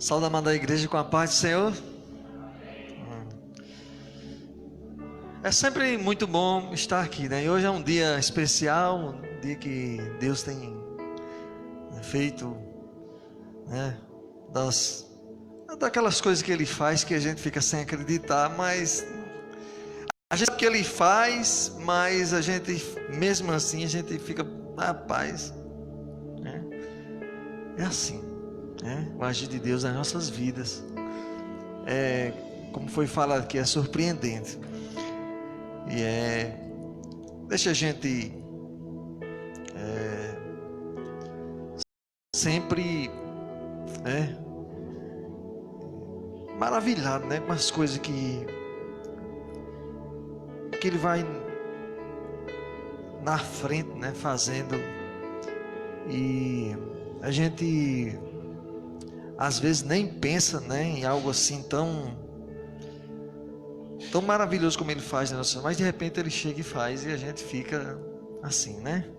Saúde, amada igreja, com a paz do Senhor. É sempre muito bom estar aqui, né? E hoje é um dia especial, um dia que Deus tem feito, né? Daquelas coisas que Ele faz que a gente fica sem acreditar, mas a gente sabe que Ele faz, mas a gente, mesmo assim, a gente fica, rapaz, né? É assim, né? O agir de Deus nas nossas vidas como foi falado aqui, é surpreendente. Deixa a gente sempre maravilhado, né, com as coisas que Ele vai na frente, né, fazendo. E a gente às vezes nem pensa, né, em algo assim tão maravilhoso como Ele faz, né, mas de repente Ele chega e faz, e a gente fica assim, né,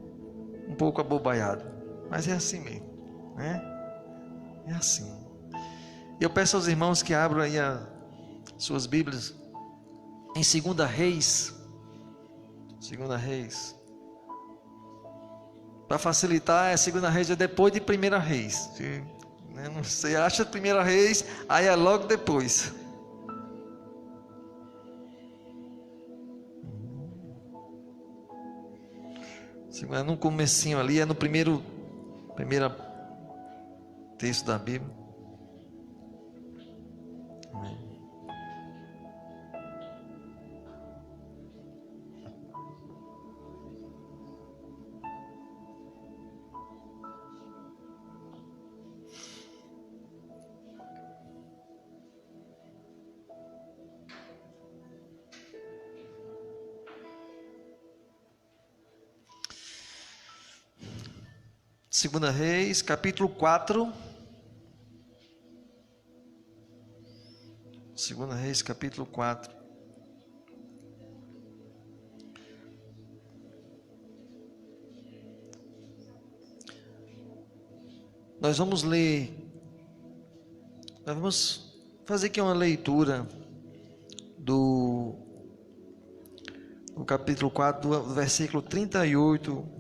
um pouco abobaiado, mas é assim mesmo, né, é assim. E eu peço aos irmãos que abram aí as suas Bíblias em 2 Reis, para facilitar, 2 Reis é depois de 1 Reis, né? Não sei, acha 1 Reis, aí é logo depois. É no comecinho ali, é no primeiro texto da Bíblia. Segunda Reis, capítulo 4. Segunda Reis, capítulo 4. Nós vamos fazer aqui uma leitura do capítulo 4, do versículo 38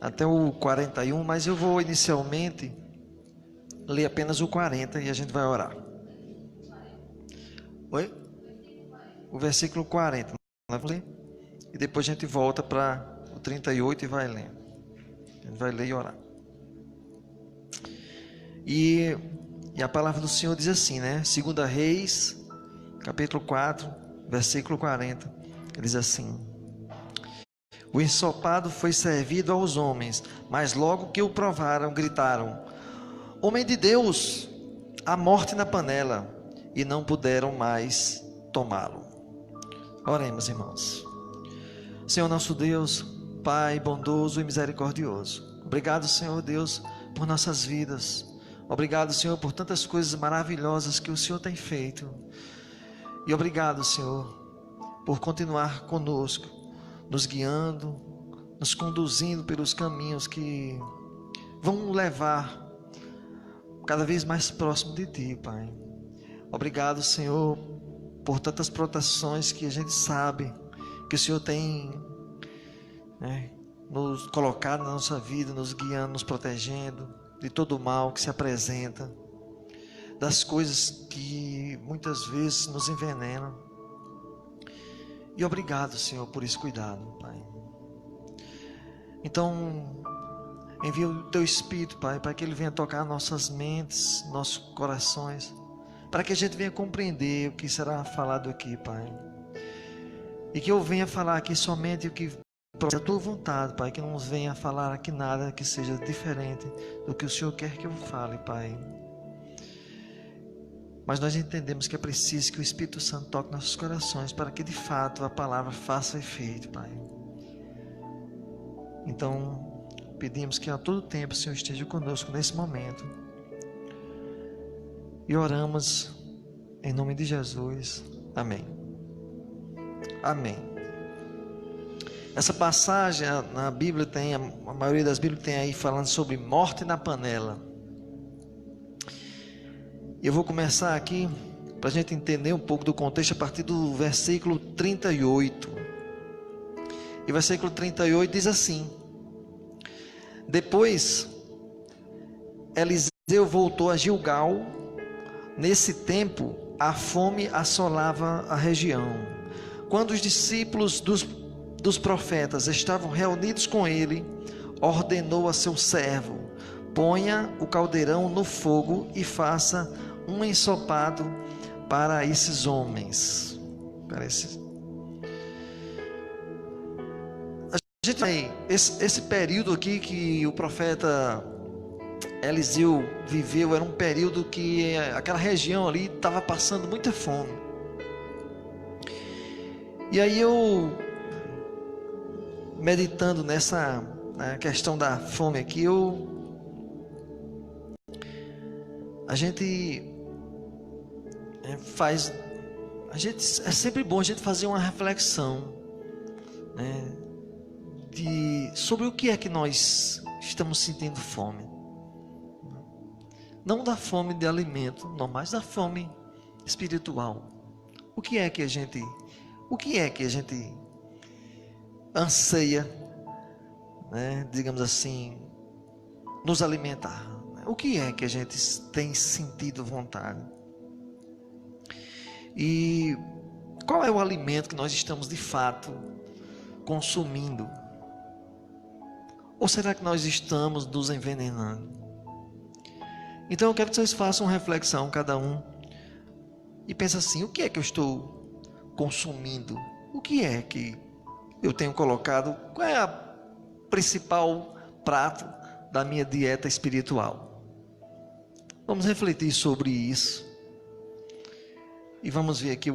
até o 41, mas eu vou inicialmente ler apenas o 40 e a gente vai orar. Oi? O versículo 40, nós vamos ler, e depois a gente volta para o 38 e vai ler. A gente vai ler e orar. E a palavra do Senhor diz assim, né? 2 Reis, capítulo 4, versículo 40, diz assim: o ensopado foi servido aos homens, mas logo que o provaram, gritaram: homem de Deus, a morte na panela, e não puderam mais tomá-lo. Oremos, irmãos. Senhor nosso Deus, Pai bondoso e misericordioso, obrigado, Senhor Deus, por nossas vidas. Obrigado, Senhor, por tantas coisas maravilhosas que o Senhor tem feito. E obrigado, Senhor, por continuar conosco, nos guiando, nos conduzindo pelos caminhos que vão levar cada vez mais próximo de Ti, Pai. Obrigado, Senhor, por tantas proteções que a gente sabe que o Senhor tem, nos colocado na nossa vida, nos guiando, nos protegendo de todo o mal que se apresenta, das coisas que muitas vezes nos envenenam. E obrigado, Senhor, por esse cuidado, Pai. Então, envia o Teu Espírito, Pai, para que Ele venha tocar nossas mentes, nossos corações, para que a gente venha compreender o que será falado aqui, Pai. E que eu venha falar aqui somente o que é a Tua vontade, Pai. Que não venha falar aqui nada que seja diferente do que o Senhor quer que eu fale, Pai. Mas nós entendemos que é preciso que o Espírito Santo toque nossos corações para que de fato a palavra faça efeito, Pai. Então, pedimos que a todo tempo o Senhor esteja conosco nesse momento. E oramos em nome de Jesus. Amém. Amém. Essa passagem na Bíblia tem, a maioria das Bíblias tem aí falando sobre morte na panela. Eu vou começar aqui para a gente entender um pouco do contexto a partir do versículo 38. E o versículo 38 diz assim: Depois Eliseu voltou a Gilgal. Nesse tempo a fome assolava a região. Quando os discípulos dos profetas estavam reunidos com ele, ordenou a seu servo: ponha o caldeirão no fogo e faça um ensopado para esses homens. A gente tem esse período aqui que o profeta Eliseu viveu, era um período que aquela região ali estava passando muita fome. E aí eu, meditando nessa questão da fome aqui, a gente é sempre bom a gente fazer uma reflexão, né, sobre o que é que nós estamos sentindo fome. Não da fome de alimento, não, mas da fome espiritual. O que é que a gente anseia, né, digamos assim, nos alimentar? O que é que a gente tem sentido vontade? E qual é o alimento que nós estamos de fato consumindo? Ou será que nós estamos nos envenenando? Então eu quero que vocês façam uma reflexão, cada um, e pense assim: o que é que eu estou consumindo? O que é que eu tenho colocado? Qual é a principal prato da minha dieta espiritual? Vamos refletir sobre isso. E vamos ver aqui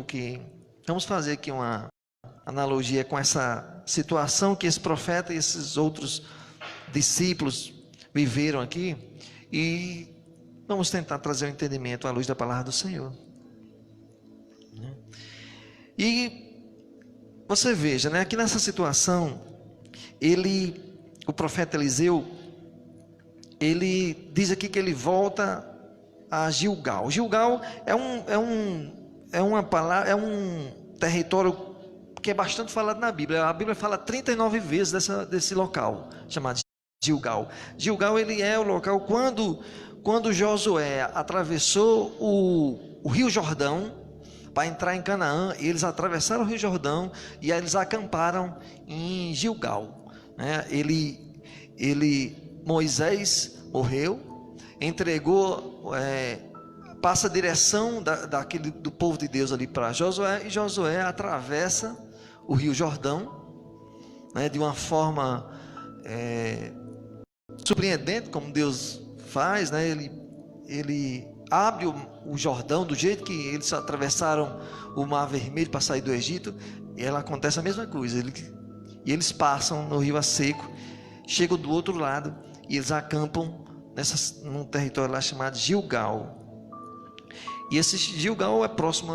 vamos fazer aqui uma analogia com essa situação que esse profeta e esses outros discípulos viveram aqui. E vamos tentar trazer o entendimento à luz da palavra do Senhor. E você veja, né, aqui nessa situação, o profeta Eliseu, ele diz aqui que ele volta a Gilgal. Gilgal é um território que é bastante falado na Bíblia. A Bíblia fala 39 vezes desse local, chamado Gilgal. Gilgal, ele é o local quando Josué atravessou o Rio Jordão para entrar em Canaã. Eles atravessaram o Rio Jordão e aí eles acamparam em Gilgal, né? Moisés morreu, entregou, passa a direção do povo de Deus ali para Josué, e Josué atravessa o Rio Jordão, né, de uma forma surpreendente, como Deus faz, né? Ele abre o Jordão do jeito que eles atravessaram o Mar Vermelho para sair do Egito, e ela acontece a mesma coisa. E eles passam no rio a seco, chegam do outro lado e eles acampam num território lá chamado Gilgal. E esse Gilgal é próximo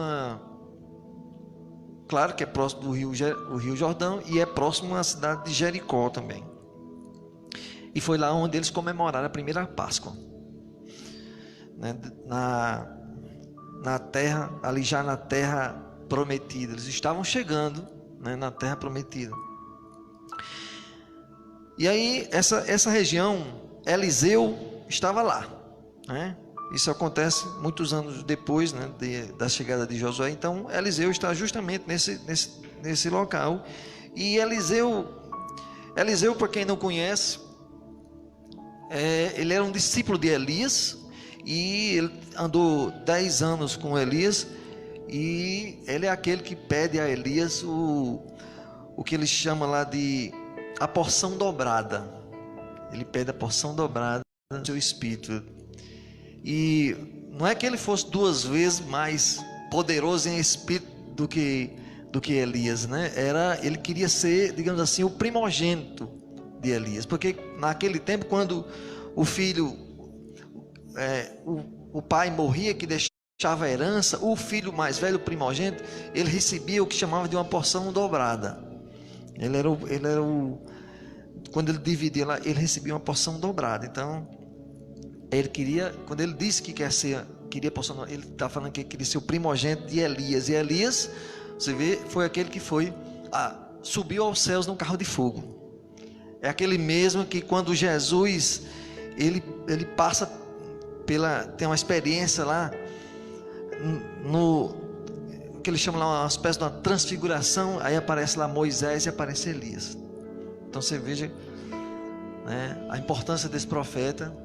claro que é próximo do Rio Jordão, e é próximo à cidade de Jericó também. E foi lá onde eles comemoraram a primeira Páscoa, né, na terra, ali já na terra prometida. Eles estavam chegando, né, na terra prometida. E aí essa região, Eliseu estava lá, né? Isso acontece muitos anos depois, né, da chegada de Josué. Então Eliseu está justamente nesse local. E Eliseu, para quem não conhece, ele era um discípulo de Elias, e ele andou 10 anos com Elias, e ele é aquele que pede a Elias o que ele chama lá de a porção dobrada. Ele pede a porção dobrada do seu espírito. E não é que ele fosse 2 vezes mais poderoso em espírito do que Elias, né? Ele queria ser, digamos assim, o primogênito de Elias, porque naquele tempo, quando o filho, o pai morria, que deixava a herança, o filho mais velho, o primogênito, ele recebia o que chamava de uma porção dobrada. Quando ele dividia lá, ele recebia uma porção dobrada. Então ele queria, quando ele disse que queria posicionar, ele está falando que queria ser o primogênito de Elias. E Elias, você vê, foi aquele que subiu aos céus num carro de fogo. É aquele mesmo que quando Jesus, ele passa tem uma experiência lá, que ele chama lá uma espécie de uma transfiguração, aí aparece lá Moisés e aparece Elias. Então você veja, né, a importância desse profeta.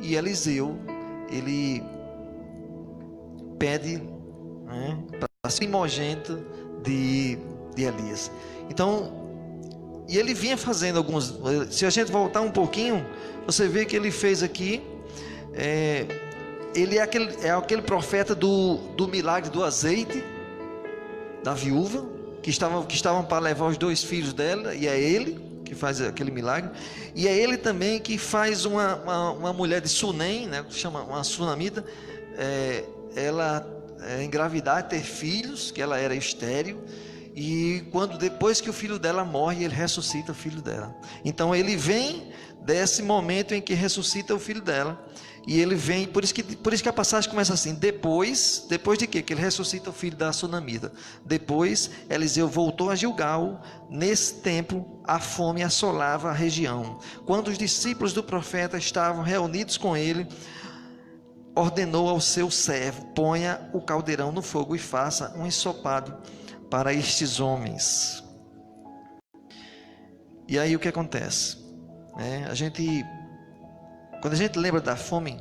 E Eliseu, ele pede, né, para ser primogênito de Elias. Então, e ele vinha fazendo alguns, se a gente voltar um pouquinho, você vê que ele fez aqui, ele é aquele profeta do milagre do azeite, da viúva, que estavam para levar os 2 filhos dela, e é ele que faz aquele milagre. E é ele também que faz uma mulher de Sunem, né, que chama uma sunamita, ela engravidar, ter filhos, que ela era estéril. E depois que o filho dela morre, ele ressuscita o filho dela. Então ele vem desse momento em que ressuscita o filho dela. E ele vem, por isso que a passagem começa assim: depois de quê? Que ele ressuscita o filho da sunamita. Depois Eliseu voltou a Gilgal. Nesse tempo a fome assolava a região. Quando os discípulos do profeta estavam reunidos com ele, ordenou ao seu servo: ponha o caldeirão no fogo e faça um ensopado para estes homens. E aí o que acontece? Quando a gente lembra da fome,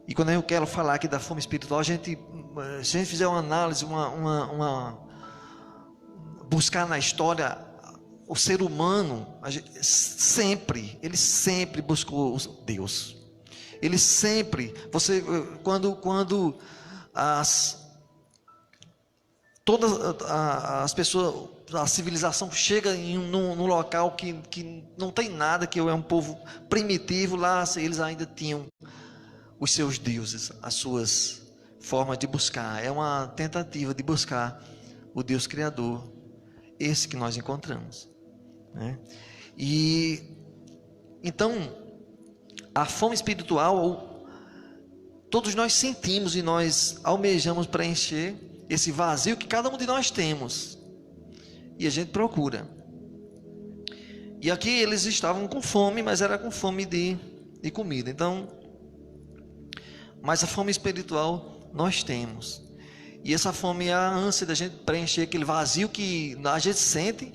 e quando eu quero falar aqui da fome espiritual, se a gente fizer uma análise, buscar na história, o ser humano, ele sempre buscou Deus. Ele sempre, quando todas as pessoas, a civilização chega num local que não tem nada, que é um povo primitivo, lá eles ainda tinham os seus deuses, as suas formas de buscar. É uma tentativa de buscar o Deus Criador, esse que nós encontramos, né? E então a fome espiritual, todos nós sentimos e nós almejamos preencher esse vazio que cada um de nós temos, e a gente procura. E aqui eles estavam com fome, mas era com fome de comida. Então, mas a fome espiritual nós temos, e essa fome é a ânsia da gente preencher aquele vazio que a gente sente.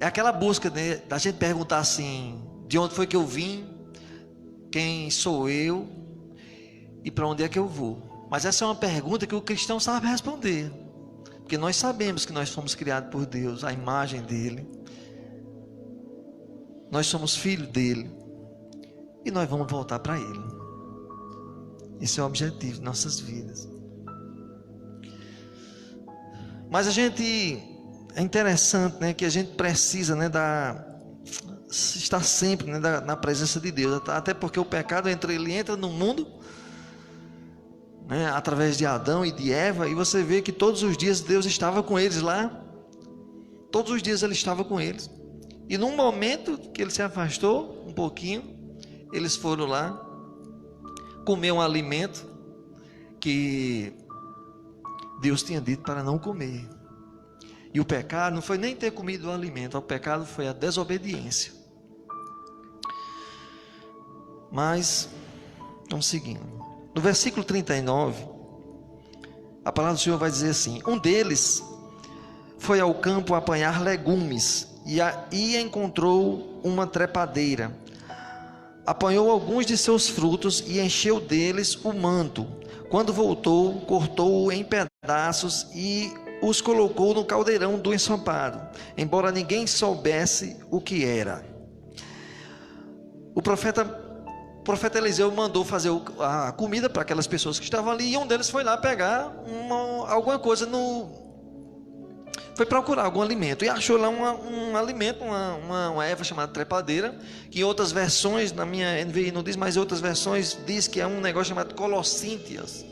É aquela busca, né, da gente perguntar assim: de onde foi que eu vim, quem sou eu e para onde é que eu vou? Mas essa é uma pergunta que o cristão sabe responder, porque nós sabemos que nós fomos criados por Deus, a imagem dele, nós somos filhos dele, e nós vamos voltar para ele. Esse é o objetivo de nossas vidas. Mas é interessante, né, que a gente precisa, né, estar sempre, né, na presença de Deus, até porque o pecado entra no mundo, né, através de Adão e de Eva, e você vê que todos os dias Deus estava com eles lá, todos os dias ele estava com eles, e num momento que ele se afastou um pouquinho, eles foram lá comer um alimento que Deus tinha dito para não comer. E o pecado não foi nem ter comido o alimento, o pecado foi a desobediência. Mas vamos seguindo. No versículo 39, a palavra do Senhor vai dizer assim: um deles foi ao campo apanhar legumes e encontrou uma trepadeira. Apanhou alguns de seus frutos e encheu deles o manto. Quando voltou, cortou-o em pedaços e os colocou no caldeirão do ensopado, embora ninguém soubesse o que era. O profeta Eliseu mandou fazer a comida para aquelas pessoas que estavam ali, e um deles foi lá pegar alguma coisa, foi procurar algum alimento, e achou lá um alimento, uma erva chamada trepadeira, que em outras versões, na minha NVI não diz, mas em outras versões diz que é um negócio chamado colossíntidas,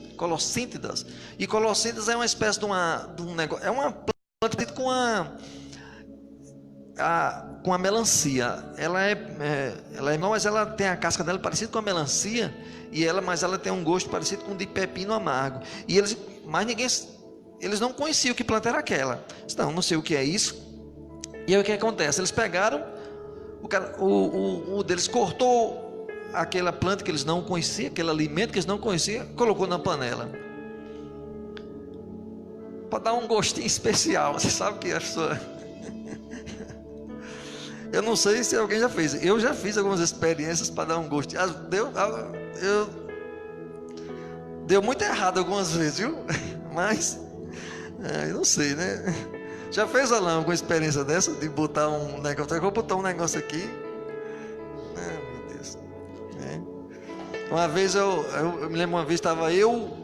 e colossíntidas é uma espécie de um negócio, é uma planta com com a melancia. Ela é igual, mas ela tem a casca dela parecida com a melancia, mas ela tem um gosto parecido com o de pepino amargo. Mas eles não conheciam que planta era aquela. Não sei o que é isso. E aí o que acontece? Eles pegaram, o deles cortou aquela planta que eles não conheciam, aquele alimento que eles não conheciam, colocou na panela para dar um gostinho especial. Você sabe que a pessoa... Eu não sei se alguém já fez. Eu já fiz algumas experiências para dar um gosto. Deu muito errado algumas vezes, viu? Mas eu não sei, né? Já fez, Alain, alguma experiência dessa? De botar um negócio? Eu vou botar um negócio aqui. Meu Deus. Uma vez eu me lembro, uma vez estava eu,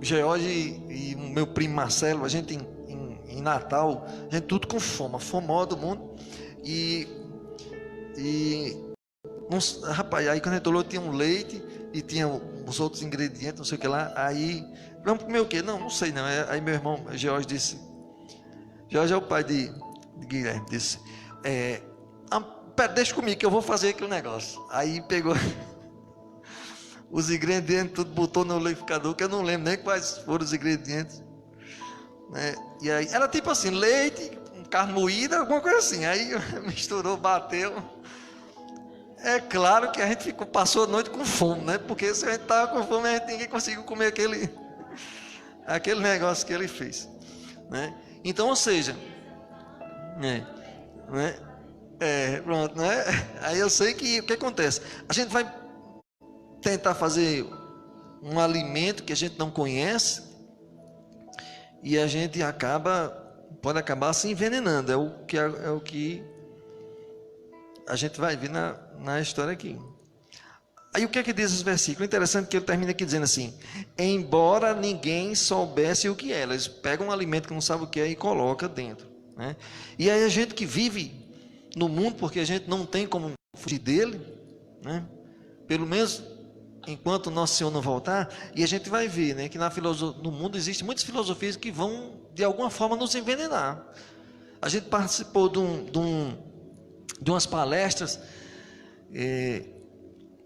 George e o meu primo Marcelo, a gente em Natal, a gente tudo com fome, a fome maior do mundo. Rapaz, aí quando a gente olhou, tinha um leite e tinha os outros ingredientes, não sei o que lá. Aí, vamos comer o quê? Não sei não. Aí meu irmão George disse, George é o pai de Guilherme, disse, deixa comigo que eu vou fazer aquele negócio. Aí pegou os ingredientes, tudo botou no liquidificador, que eu não lembro nem quais foram os ingredientes, né? E aí, era tipo assim, leite, carne moída, alguma coisa assim. Aí misturou, bateu. É claro que a gente passou a noite com fome, né? Porque se a gente estava com fome, ninguém conseguiu comer aquele negócio que ele fez, né? Então, ou seja, pronto, né? Aí eu sei que o que acontece? A gente vai tentar fazer um alimento que a gente não conhece e a gente pode acabar se envenenando. É o que a gente vai ver na história aqui. Aí o que é que diz os versículos? Interessante que ele termina aqui dizendo assim: embora ninguém soubesse o que é. Eles pegam um alimento que não sabe o que é e coloca dentro, né? E aí a gente que vive no mundo, porque a gente não tem como fugir dele, né? Pelo menos enquanto o nosso Senhor não voltar. E a gente vai ver, né, que no mundo existem muitas filosofias que vão de alguma forma nos envenenar. A gente participou de umas palestras,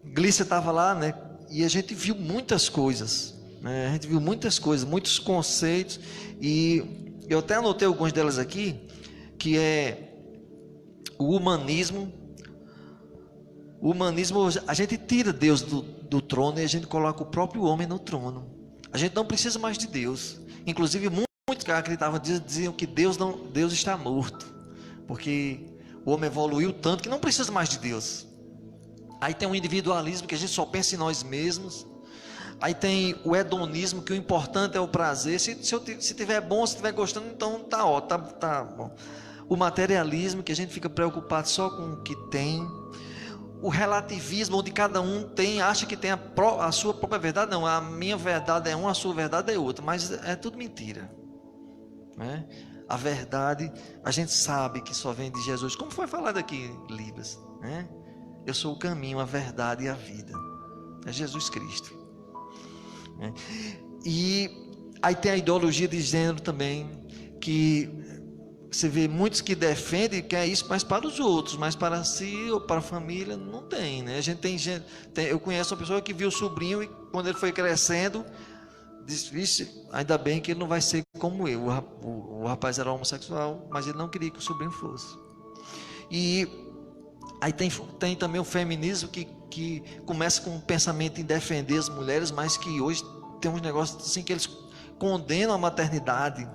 Glícia estava lá, né? E a gente viu muitas coisas, né? A gente viu muitas coisas, muitos conceitos, e eu até anotei algumas delas aqui, que é o humanismo. O humanismo, a gente tira Deus do trono e a gente coloca o próprio homem no trono. A gente não precisa mais de Deus. Inclusive muitos que acreditavam diziam que Deus está morto, porque o homem evoluiu tanto que não precisa mais de Deus. Aí tem o individualismo, que a gente só pensa em nós mesmos. Aí tem o hedonismo, que o importante é o prazer. Se tiver bom, se estiver gostando, então tá ótimo, tá bom. O materialismo, que a gente fica preocupado só com o que tem. O relativismo, onde cada um acha que tem a sua própria verdade. Não, a minha verdade é uma, a sua verdade é outra. Mas é tudo mentira, né? A verdade, a gente sabe que só vem de Jesus, como foi falado aqui em Libras, né? Eu sou o caminho, a verdade e a vida. É Jesus Cristo, né? E aí tem a ideologia de gênero também, que você vê muitos que defendem que é isso, mas para os outros, mas para si ou para a família não tem, né? A gente eu conheço uma pessoa que viu o sobrinho e quando ele foi crescendo, disse, vixe, ainda bem que ele não vai ser como eu. O rapaz era homossexual, mas ele não queria que o sobrinho fosse. E aí tem também o feminismo que começa com um pensamento em defender as mulheres, mas que hoje tem uns negócios assim que eles condenam a maternidade,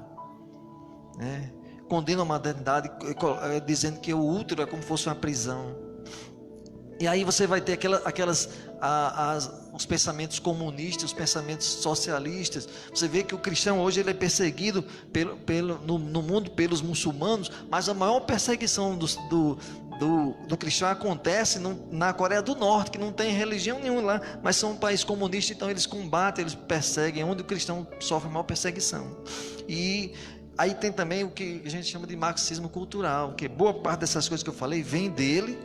né? Condenam a maternidade, dizendo que o útero é como se fosse uma prisão. E aí você vai ter os pensamentos comunistas, os pensamentos socialistas. Você vê que o cristão hoje ele é perseguido no mundo pelos muçulmanos, mas a maior perseguição do cristão acontece na Coreia do Norte, que não tem religião nenhuma lá, mas são um país comunista, então eles combatem, eles perseguem, onde o cristão sofre a maior perseguição. E aí tem também o que a gente chama de marxismo cultural, que boa parte dessas coisas que eu falei vem dele.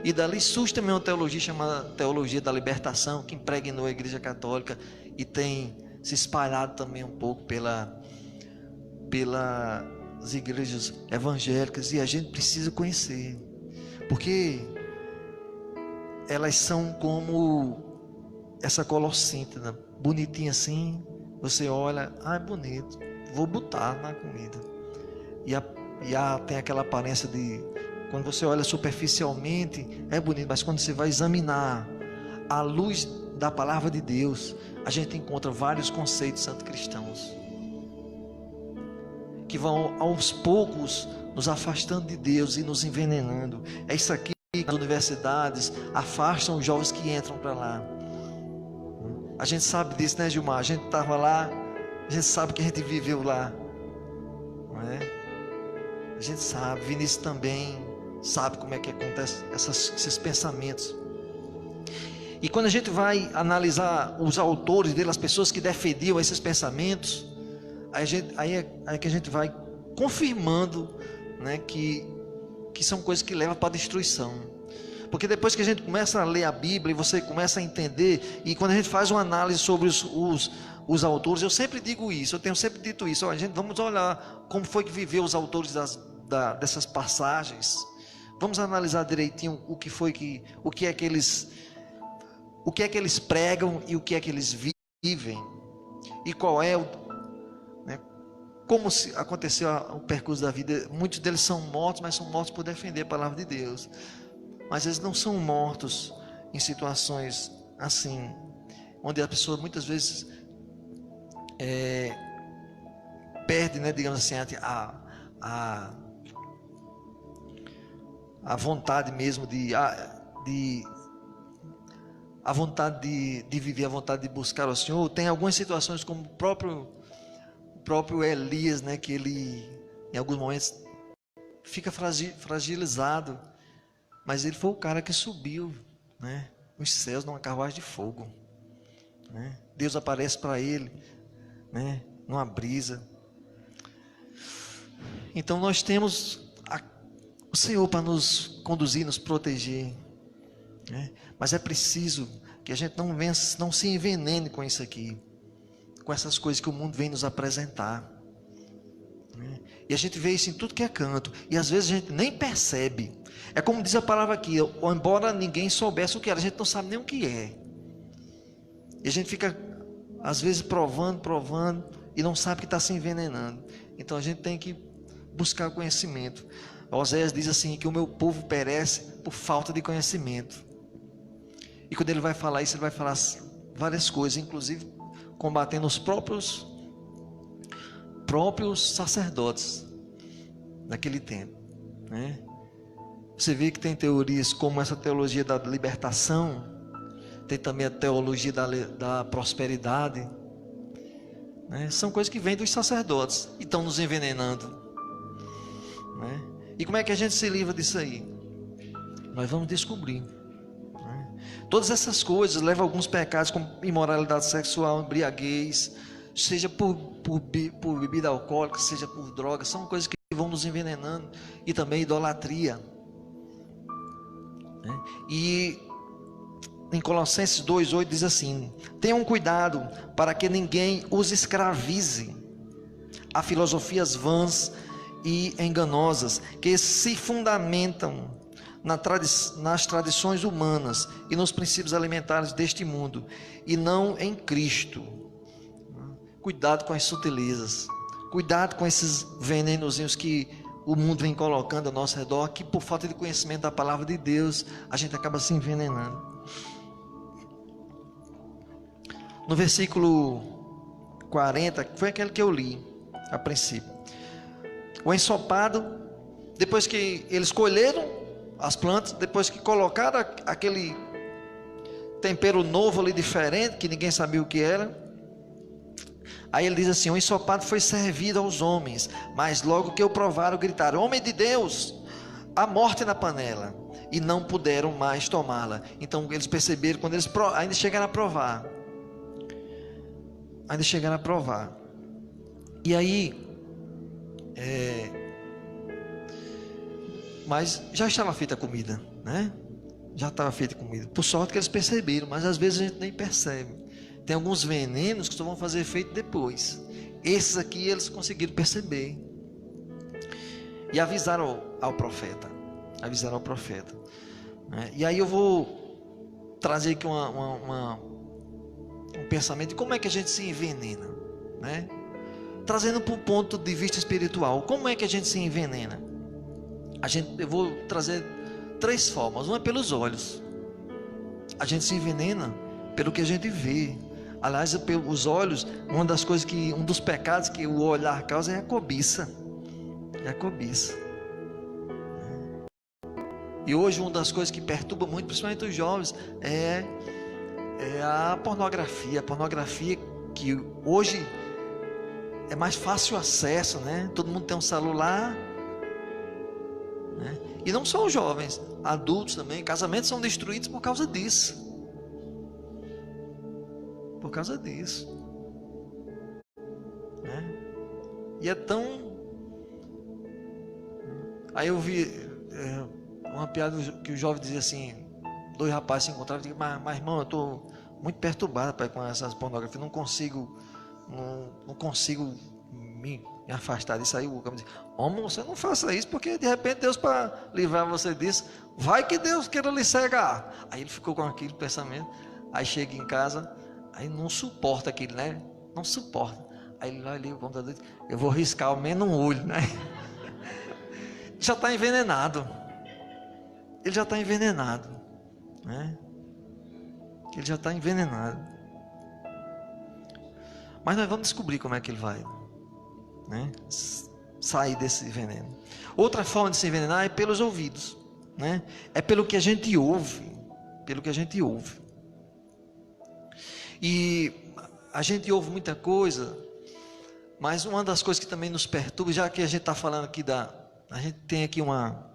E dali surge também uma teologia chamada teologia da libertação, que impregnou a Igreja Católica e tem se espalhado também um pouco pelas as igrejas evangélicas, e a gente precisa conhecer, porque elas são como essa colossíntena, bonitinha assim, você olha, é bonito, vou botar na comida, tem aquela aparência de, quando você olha superficialmente, é bonito, mas quando você vai examinar à luz da palavra de Deus, a gente encontra vários conceitos anticristãos, que vão aos poucos nos afastando de Deus e nos envenenando. É isso aqui que as universidades afastam os jovens que entram para lá. A gente sabe disso, né, Gilmar? A gente estava lá, a gente sabe que a gente viveu lá, não é? A gente sabe, Vinícius também sabe como é que acontece esses pensamentos. E quando a gente vai analisar os autores dele, as pessoas que defendiam esses pensamentos, aí é que a gente vai confirmando, né, que são coisas que levam para a destruição. Porque depois que a gente começa a ler a Bíblia e você começa a entender, e quando a gente faz uma análise sobre os autores, eu sempre digo isso, eu tenho sempre dito isso, vamos olhar como foi que viveu os autores dessas passagens, vamos analisar direitinho o que é que eles pregam e o que é que eles vivem, e qual é como se aconteceu o percurso da vida. Muitos deles são mortos, mas são mortos por defender a palavra de Deus, mas eles não são mortos em situações assim, onde a pessoa muitas vezes perde, né, digamos assim, a vontade mesmo a vontade de viver, a vontade de buscar o Senhor. Tem algumas situações como o próprio Elias, né, que ele em alguns momentos fica fragilizado, mas ele foi o cara que subiu, né, os céus numa carruagem de fogo, né? Deus aparece para ele, né, numa brisa. Então nós temos o Senhor para nos conduzir, nos proteger, né? Mas é preciso que a gente não se envenene com isso aqui, com essas coisas que o mundo vem nos apresentar, né? E a gente vê isso em tudo que é canto, e às vezes a gente nem percebe. É como diz a palavra aqui, embora ninguém soubesse o que era, a gente não sabe nem o que é, e a gente fica às vezes provando e não sabe que está se envenenando. Então a gente tem que buscar conhecimento. Oséias diz assim, que o meu povo perece por falta de conhecimento. E quando ele vai falar isso, ele vai falar várias coisas, inclusive combatendo os próprios sacerdotes naquele tempo, né? Você vê que tem teorias como essa teologia da libertação, tem também a teologia da prosperidade, né? São coisas que vêm dos sacerdotes e estão nos envenenando, né? E como é que a gente se livra disso aí? Nós vamos descobrir, né? Todas essas coisas levam a alguns pecados, como imoralidade sexual, embriaguez, seja por bebida alcoólica, seja por droga, são coisas que vão nos envenenando, e também idolatria, né? E em Colossenses 2,8 diz assim: tenham cuidado para que ninguém os escravize a filosofias vãs e enganosas, que se fundamentam nas tradições humanas e nos princípios alimentares deste mundo, e não em Cristo. Cuidado com as sutilezas, cuidado com esses venenozinhos que o mundo vem colocando ao nosso redor, que por falta de conhecimento da palavra de Deus, a gente acaba se envenenando. No versículo 40, que foi aquele que eu li a princípio, o ensopado, depois que eles colheram as plantas, depois que colocaram aquele tempero novo ali, diferente, que ninguém sabia o que era, aí ele diz assim: o ensopado foi servido aos homens, mas logo que o provaram, gritaram: homem de Deus, há morte na panela, e não puderam mais tomá-la. Então eles perceberam, quando eles ainda chegaram a provar, e aí mas já estava feita a comida, né? Já estava feita a comida, por sorte que eles perceberam, mas às vezes a gente nem percebe. Tem alguns venenos que só vão fazer efeito depois. Esses aqui eles conseguiram perceber. e avisaram ao profeta. Avisaram ao profeta, né? E aí eu vou trazer aqui um pensamento de como é que a gente se envenena, né? Trazendo para o ponto de vista espiritual, como é que a gente se envenena? Eu vou trazer 3 formas. Uma é pelos olhos. A gente se envenena pelo que a gente vê. Aliás, pelos olhos, um dos pecados que o olhar causa é a cobiça. É a cobiça. E hoje uma das coisas que perturba muito, principalmente os jovens, é a pornografia. A pornografia que hoje é mais fácil acesso, né? Todo mundo tem um celular, né? E não só os jovens, adultos também. Casamentos são destruídos por causa disso. Por causa disso, né? E é tão... Aí eu vi uma piada que o jovem dizia assim: 2 rapazes se encontravam e diziam, mas irmão, eu estou muito perturbado, pai, com essas pornografias, não consigo me afastar disso. Aí o cara disse: homem, você não faça isso, porque de repente Deus, para livrar você disso, vai que Deus queira lhe cegar. Aí ele ficou com aquele pensamento. Aí chega em casa, aí não suporta aquilo, né? Não suporta. Aí ele vai ali o computador e diz: eu vou riscar ao menos um olho, né? Já está envenenado. Ele já está envenenado, né? Ele já está envenenado. Mas nós vamos descobrir como é que ele vai, né, sair desse veneno. Outra forma de se envenenar é pelos ouvidos, né? É pelo que a gente ouve, pelo que a gente ouve. E a gente ouve muita coisa, mas uma das coisas que também nos perturba, já que a gente está falando aqui a gente tem aqui uma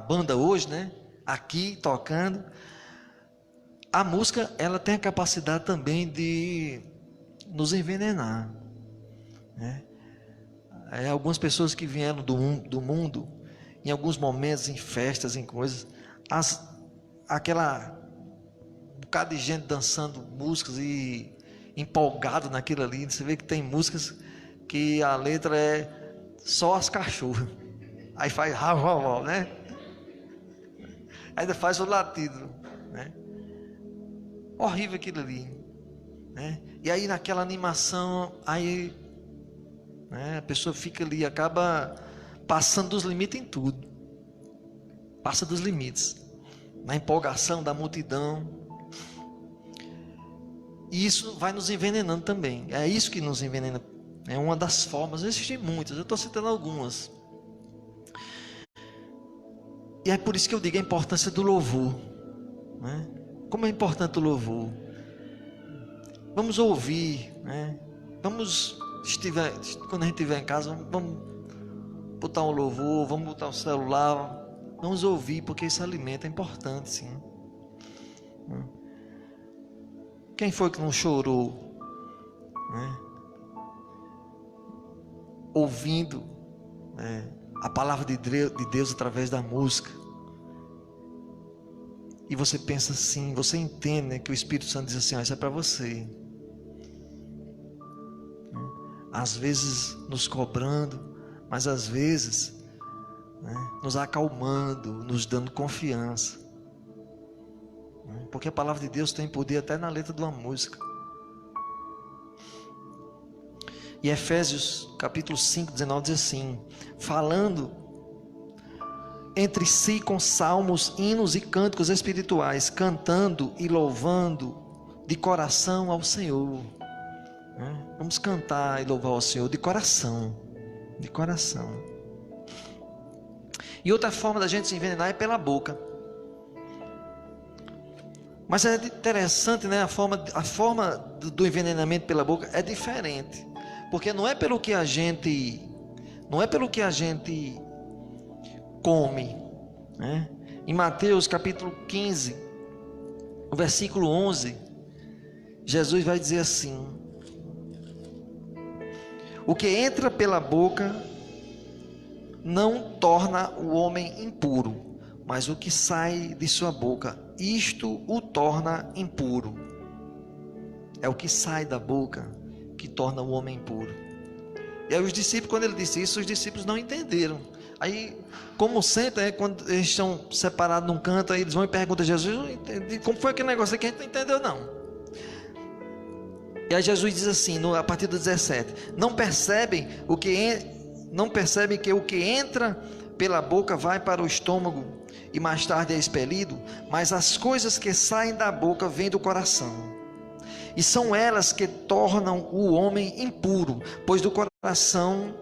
banda hoje, né? Aqui tocando. A música, ela tem a capacidade também de nos envenenar, né? Algumas pessoas que vieram do mundo, em alguns momentos, em festas, em coisas, aquela bocado de gente dançando músicas e empolgado naquilo ali. Você vê que tem músicas que a letra é só as cachorras, aí faz né? Ainda faz o latido, né? Horrível aquilo ali, né? E aí naquela animação, aí, né, a pessoa fica ali, acaba passando dos limites em tudo. Passa dos limites, na empolgação da multidão. E isso vai nos envenenando também. É isso que nos envenena. É uma das formas, existem muitas, eu estou citando algumas. E é por isso que eu digo a importância do louvor, né? Como é importante o louvor. Vamos ouvir, né? Quando a gente estiver em casa, vamos botar um louvor, vamos botar o celular, vamos ouvir, porque esse alimento é importante, sim. Quem foi que não chorou, né, ouvindo, né, a palavra de Deus através da música? E você pensa assim, você entende, né, que o Espírito Santo diz assim: ó, isso é para você. Às vezes nos cobrando, mas às vezes, né, nos acalmando, nos dando confiança. Porque a palavra de Deus tem poder até na letra de uma música. E Efésios capítulo 5, 19 diz assim: falando entre si com salmos, hinos e cânticos espirituais, cantando e louvando de coração ao Senhor. Vamos cantar e louvar ao Senhor de coração, de coração. E outra forma da gente se envenenar é pela boca. Mas é interessante, né? A forma do envenenamento pela boca é diferente, porque não é pelo que a gente come, né? Em Mateus capítulo 15, o versículo 11, Jesus vai dizer assim: o que entra pela boca não torna o homem impuro, mas o que sai de sua boca, isto o torna impuro. É o que sai da boca que torna o homem impuro. E aí os discípulos, quando ele disse isso, os discípulos não entenderam. Aí, como sempre, quando eles estão separados num canto, aí eles vão e perguntam a Jesus: "Eu não entendi, como foi aquele negócio que a gente não entendeu não?" E aí Jesus diz assim, a partir do 17: não percebem que o que entra pela boca vai para o estômago e mais tarde é expelido, mas as coisas que saem da boca vêm do coração. E são elas que tornam o homem impuro, pois do coração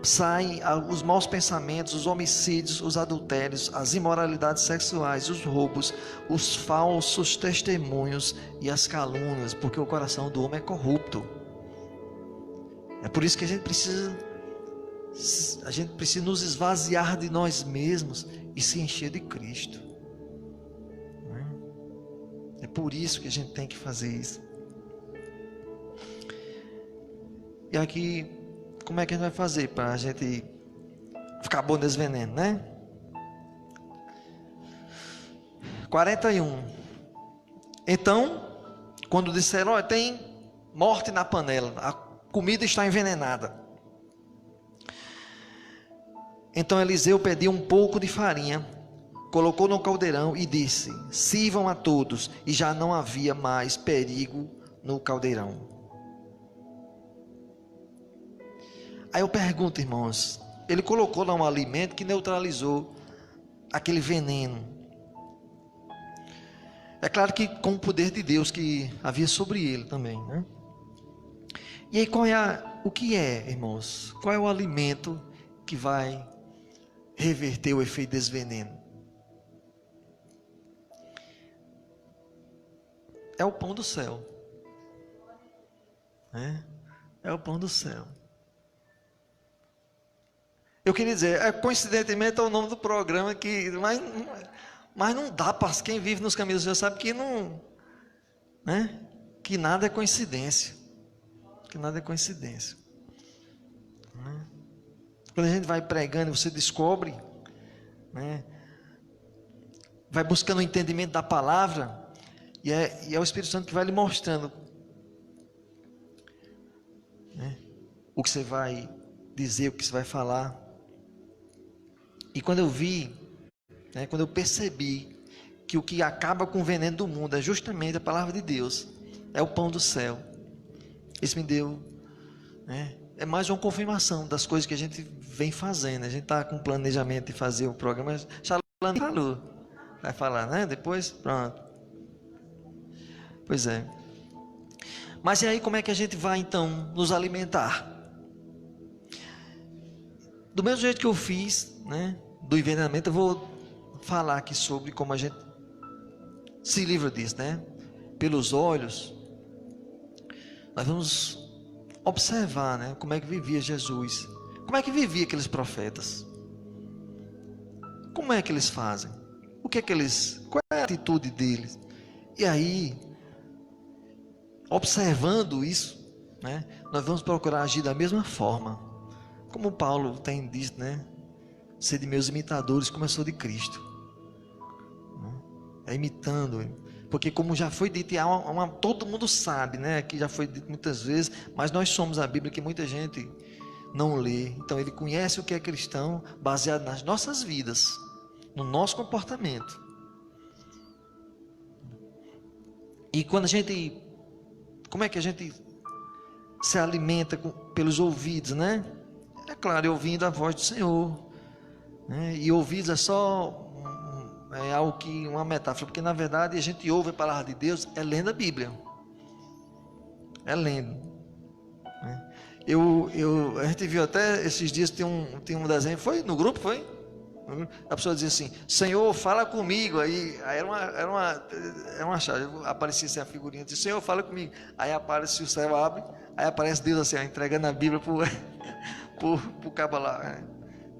saem os maus pensamentos, os homicídios, os adultérios, as imoralidades sexuais, os roubos, os falsos testemunhos e as calúnias, porque o coração do homem é corrupto. É por isso que a gente precisa nos esvaziar de nós mesmos e se encher de Cristo. É por isso que a gente tem que fazer isso. E aqui, como é que a gente vai fazer para a gente ficar bom nesse veneno, né? 41. Então, quando disseram: "Olha, tem morte na panela, a comida está envenenada." Então Eliseu pediu um pouco de farinha, colocou no caldeirão e disse: "Sirvam a todos." E já não havia mais perigo no caldeirão. Aí eu pergunto, irmãos, ele colocou lá um alimento que neutralizou aquele veneno. É claro que com o poder de Deus que havia sobre ele também, né? E aí o que é, irmãos? Qual é o alimento que vai reverter o efeito desse veneno? É o pão do céu. É o pão do céu. Eu queria dizer, coincidentemente é o nome do programa, mas não dá para quem vive nos caminhos do Senhor sabe que não, né? Que nada é coincidência. Que nada é coincidência. Né? Quando a gente vai pregando, você descobre, né? Vai buscando o entendimento da palavra, e é o Espírito Santo que vai lhe mostrando, né? O que você vai dizer, o que você vai falar. E quando eu vi, né, quando eu percebi que o que acaba com o veneno do mundo é justamente a palavra de Deus, é o pão do céu, isso me deu, né, é mais uma confirmação das coisas que a gente vem fazendo. A gente está com planejamento de fazer o programa. Shalom falou, vai falar, né? Depois, pronto. Pois é. Mas e aí, como é que a gente vai então nos alimentar? Do mesmo jeito que eu fiz, né, do envenenamento, eu vou falar aqui sobre como a gente se livra disso, né? Pelos olhos, nós vamos observar, né, como é que vivia Jesus, como é que vivia aqueles profetas, como é que eles fazem, qual é a atitude deles. E aí, observando isso, né, nós vamos procurar agir da mesma forma. Como Paulo tem dito, né? Sede meus imitadores, como eu sou de Cristo. É imitando. Porque como já foi dito, todo mundo sabe, né? Que já foi dito muitas vezes, mas nós somos a Bíblia que muita gente não lê. Então ele conhece o que é cristão, baseado nas nossas vidas, no nosso comportamento. E quando como é que a gente se alimenta pelos ouvidos, né? É claro, ouvindo a voz do Senhor, né? E ouvidos é só algo que, uma metáfora, porque na verdade a gente ouve a palavra de Deus lendo a Bíblia, lendo, né? A gente viu até esses dias, tem um desenho, foi no grupo, foi? A pessoa dizia assim: "Senhor, fala comigo." Aí era uma chave, aparecia assim a figurinha, dizia: "Senhor, fala comigo." Aí aparece, o céu abre, aí aparece Deus assim, entregando a Bíblia pro cabo lá.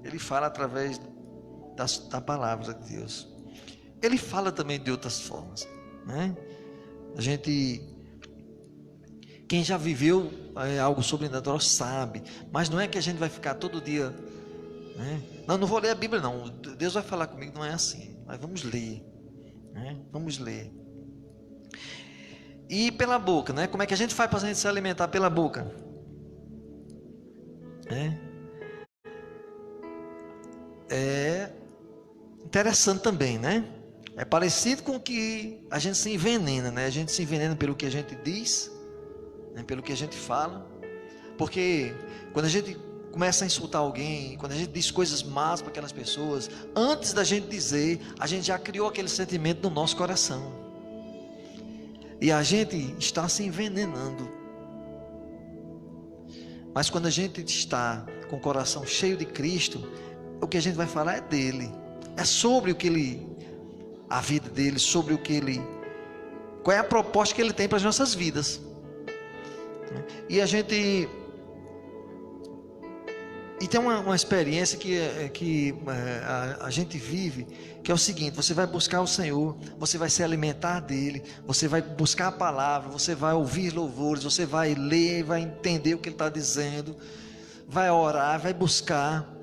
Ele fala através da palavra de Deus. Ele fala também de outras formas, né? Quem já viveu algo sobrenatural sabe, mas não é que a gente vai ficar todo dia, né? Não vou ler a Bíblia não, Deus vai falar comigo, não é assim. Mas vamos ler, né? Vamos ler. E pela boca, né? Como é que a gente faz para a gente se alimentar pela boca? interessante também, né? É parecido com que a gente se envenena, né? A gente se envenena pelo que a gente diz, né? Pelo que a gente fala. Porque quando a gente começa a insultar alguém, quando a gente diz coisas más para aquelas pessoas, antes da gente dizer, a gente já criou aquele sentimento no nosso coração. E a gente está se envenenando. Mas quando a gente está com o coração cheio de Cristo, o que a gente vai falar é dele. É sobre o que ele, a vida dele, sobre o que ele, qual é a proposta que ele tem para as nossas vidas. E a gente, e tem uma experiência que a gente vive, que é o seguinte: você vai buscar o Senhor, você vai se alimentar dele, você vai buscar a palavra, você vai ouvir louvores, você vai ler, vai entender o que ele está dizendo, vai orar, vai buscar.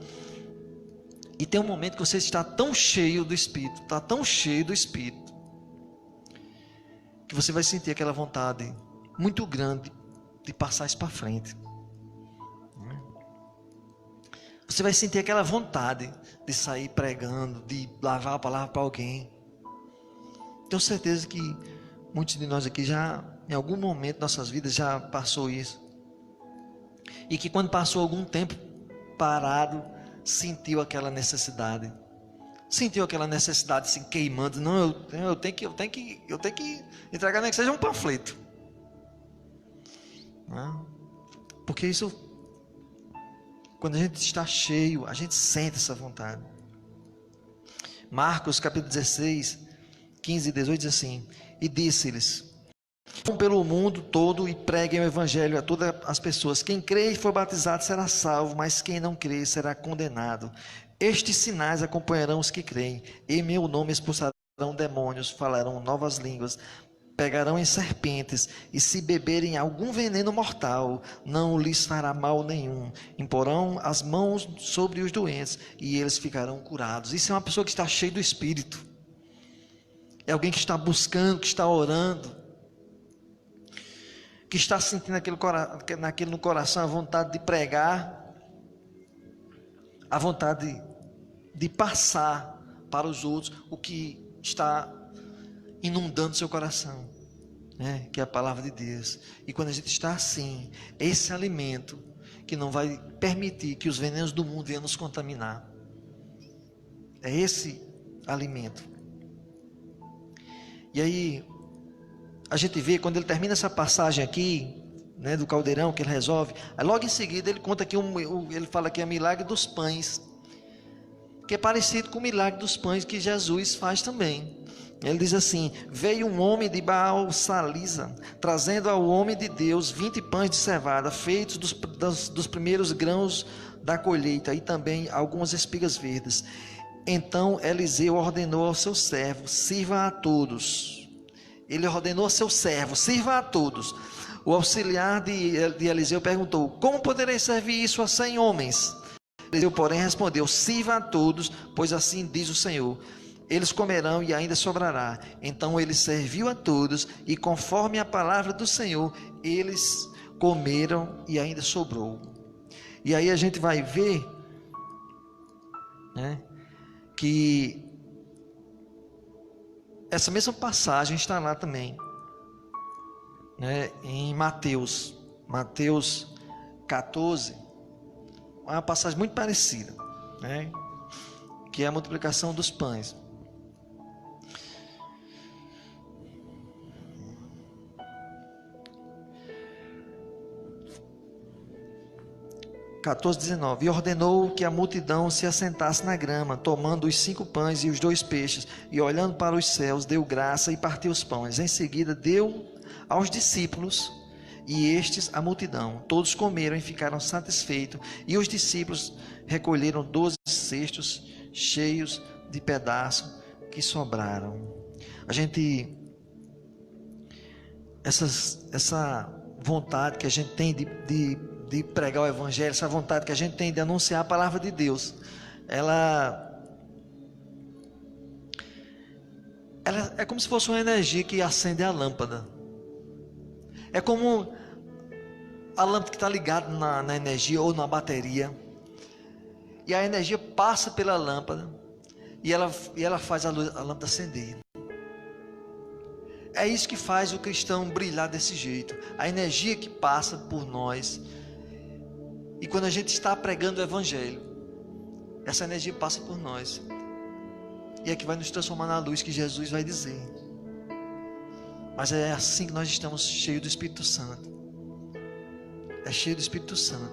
E tem um momento que você está tão cheio do Espírito, está tão cheio do Espírito, que você vai sentir aquela vontade muito grande de passar isso para frente. Você vai sentir aquela vontade de sair pregando, de lavar a palavra para alguém. Tenho certeza que muitos de nós aqui já, em algum momento de nossas vidas, já passou isso. E que quando passou algum tempo parado, sentiu aquela necessidade. Sentiu aquela necessidade assim, queimando. Não, eu tenho que entregar, nem que seja um panfleto. Não? Porque isso, quando a gente está cheio, a gente sente essa vontade. Marcos capítulo 16, 15 e 18 diz assim: e disse-lhes: vão pelo mundo todo e preguem o evangelho a todas as pessoas. Quem crê e for batizado será salvo, mas quem não crê será condenado. Estes sinais acompanharão os que creem. Em meu nome expulsarão demônios, falarão novas línguas, pegarão em serpentes, e se beberem algum veneno mortal, não lhes fará mal nenhum. Imporão as mãos sobre os doentes, e eles ficarão curados. Isso é uma pessoa que está cheia do Espírito. É alguém que está buscando, que está orando, que está sentindo naquele no coração a vontade de pregar, a vontade de passar para os outros o que está inundando seu coração, né? Que é a palavra de Deus. E quando a gente está assim, esse alimento que não vai permitir que os venenos do mundo venham nos contaminar, é esse alimento. E aí a gente vê, quando ele termina essa passagem aqui, né, do caldeirão que ele resolve, aí logo em seguida ele conta aqui, ele fala que é o milagre dos pães, que é parecido com o milagre dos pães que Jesus faz também. Ele diz assim: veio um homem de Baal-Salisa, trazendo ao homem de Deus 20 pães de cevada, feitos dos primeiros grãos da colheita, e também algumas espigas verdes. Então Eliseu ordenou ao seu servo: sirva a todos. Ele ordenou ao seu servo: sirva a todos. O auxiliar de Eliseu perguntou: como poderei servir isso a 100 homens? Eliseu, porém, respondeu: sirva a todos, pois assim diz o Senhor: eles comerão e ainda sobrará. Então ele serviu a todos, e conforme a palavra do Senhor, eles comeram e ainda sobrou. E aí a gente vai ver, né, que essa mesma passagem está lá também, né, em Mateus 14, uma passagem muito parecida, né, que é a multiplicação dos pães. (14:19) E ordenou que a multidão se assentasse na grama, tomando os 5 pães e os 2 peixes, e olhando para os céus, deu graça e partiu os pães. Em seguida deu aos discípulos, e estes à multidão. Todos comeram e ficaram satisfeitos, e os discípulos recolheram 12 cestos cheios de pedaços que sobraram. Essa vontade que a gente tem de pregar o evangelho, essa vontade que a gente tem de anunciar a palavra de Deus, ela é como se fosse uma energia que acende a lâmpada. É como a lâmpada que está ligada na energia ou na bateria, e a energia passa pela lâmpada, e ela faz a lâmpada acender. É isso que faz o cristão brilhar desse jeito. A energia que passa por nós. E quando a gente está pregando o Evangelho, essa energia passa por nós. E é que vai nos transformar na luz que Jesus vai dizer. Mas é assim que nós estamos cheios do Espírito Santo. É cheio do Espírito Santo.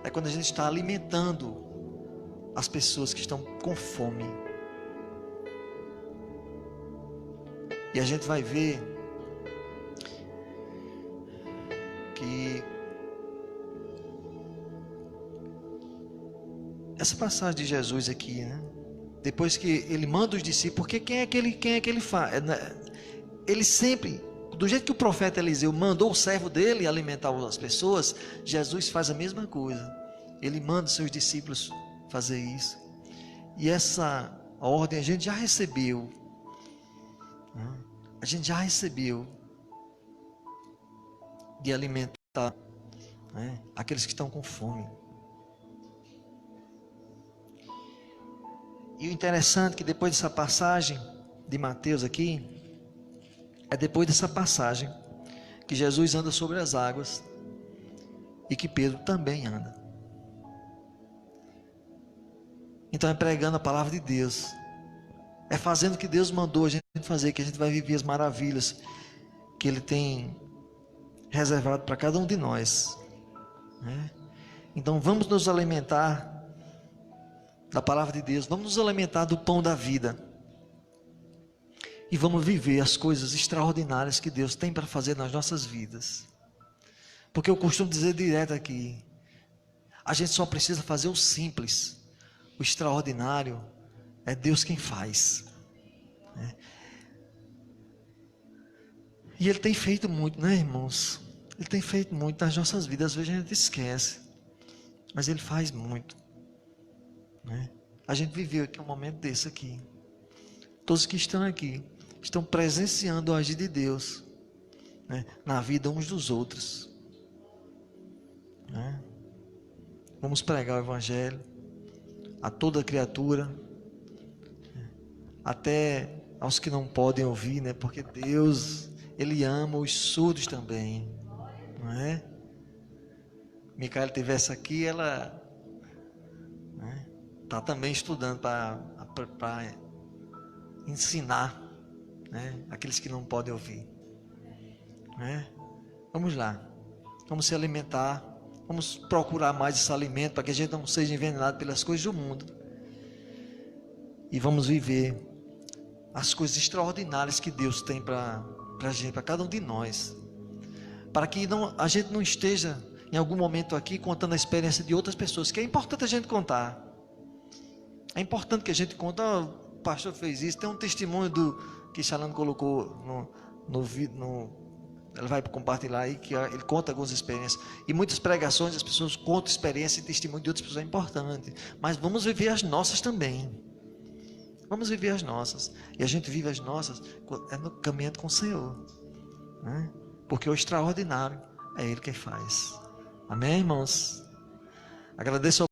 É quando a gente está alimentando as pessoas que estão com fome. E a gente vai ver que essa passagem de Jesus aqui, né? Depois que ele manda os discípulos, porque quem é que ele faz? Ele sempre, do jeito que o profeta Eliseu mandou o servo dele alimentar as pessoas, Jesus faz a mesma coisa. Ele manda os seus discípulos fazer isso. E essa ordem a gente já recebeu. A gente já recebeu de alimentar, né, aqueles que estão com fome. E o interessante é que depois dessa passagem de Mateus aqui, é depois dessa passagem que Jesus anda sobre as águas e que Pedro também anda. Então é pregando a palavra de Deus, é fazendo o que Deus mandou a gente fazer, que a gente vai viver as maravilhas que Ele tem reservado para cada um de nós, né? Então vamos nos alimentar da palavra de Deus, vamos nos alimentar do pão da vida e vamos viver as coisas extraordinárias que Deus tem para fazer nas nossas vidas. Porque eu costumo dizer direto aqui, a gente só precisa fazer o simples. O extraordinário é Deus quem faz, né? E Ele tem feito muito, né, irmãos? Ele tem feito muito nas nossas vidas. Às vezes a gente esquece, mas Ele faz muito, né? A gente viveu aqui um momento desse aqui. Todos que estão aqui estão presenciando o agir de Deus, né, na vida uns dos outros, né? Vamos pregar o Evangelho a toda criatura, até aos que não podem ouvir, né? Porque Deus, Ele ama os surdos também, não é? Micaela tivesse aqui, ela, né, está também estudando para ensinar, né, aqueles que não podem ouvir, né? Vamos lá, vamos se alimentar, vamos procurar mais esse alimento para que a gente não seja envenenado pelas coisas do mundo e vamos viver as coisas extraordinárias que Deus tem para a gente, para cada um de nós, para que a gente não esteja em algum momento aqui contando a experiência de outras pessoas, que é importante a gente contar. É importante que a gente conte, o pastor fez isso, tem um testemunho que Shalom colocou no vídeo, ele vai compartilhar aí, que ele conta algumas experiências, e muitas pregações as pessoas contam experiência e testemunho de outras pessoas, é importante, mas vamos viver as nossas também. Vamos viver as nossas, e a gente vive as nossas no caminhando com o Senhor, né? Porque o extraordinário é Ele quem faz. Amém, irmãos? Agradeço ao